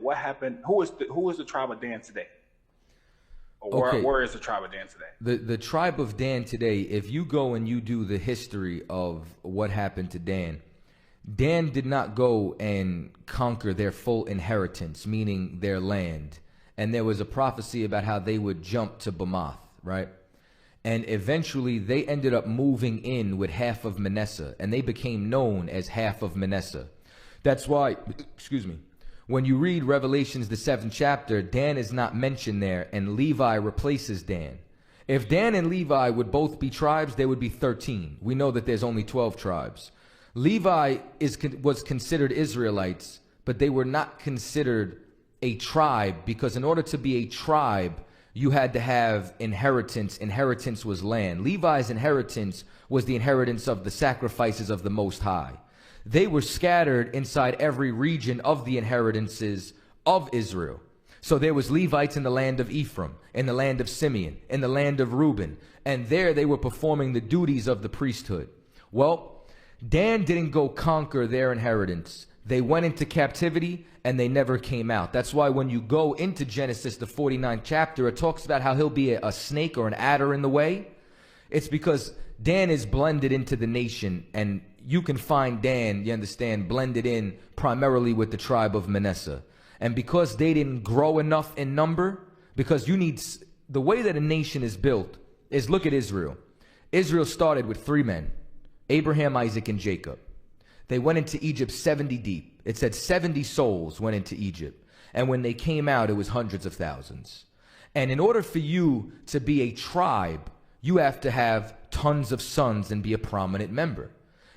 what happened? Who is the tribe of Dan today? Or Okay. where is the tribe of Dan today? The tribe of Dan today, if you go and you do the history of what happened to Dan, Dan did not go and conquer their full inheritance, meaning their land. And there was a prophecy about how they would jump to Bamoth, right? And eventually they ended up moving in with half of Manasseh, and they became known as half of Manasseh. That's why, excuse me, when you read Revelations, the 7th chapter, Dan is not mentioned there, and Levi replaces Dan. If Dan and Levi would both be tribes, there would be 13. We know that there's only 12 tribes. Levi was considered Israelites, but they were not considered a tribe, because in order to be a tribe, you had to have inheritance. Inheritance was land. Levi's inheritance was the inheritance of the sacrifices of the Most High. They were scattered inside every region of the inheritances of Israel. So there was Levites in the land of Ephraim, in the land of Simeon, in the land of Reuben, and there they were performing the duties of the priesthood. Well, Dan didn't go conquer their inheritance. They went into captivity and they never came out. That's why when you go into Genesis, the 49th chapter, it talks about how he'll be a snake or an adder in the way. It's because Dan is blended into the nation, and you can find Dan, you understand, blended in primarily with the tribe of Manasseh. And because they didn't grow enough in number, because you need, the way that a nation is built is, look at Israel. Israel started with 3 men, Abraham, Isaac, and Jacob. They went into Egypt 70 deep. It said 70 souls went into Egypt. And when they came out, it was hundreds of thousands. And in order for you to be a tribe, you have to have tons of sons and be a prominent member.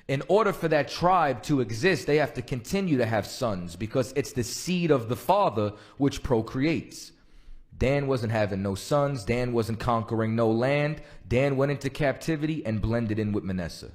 In order for that tribe to exist, they have to continue to have sons, because it's the seed of the father which procreates. Dan wasn't having no sons. Dan wasn't conquering no land. Dan went into captivity and blended in with Manasseh.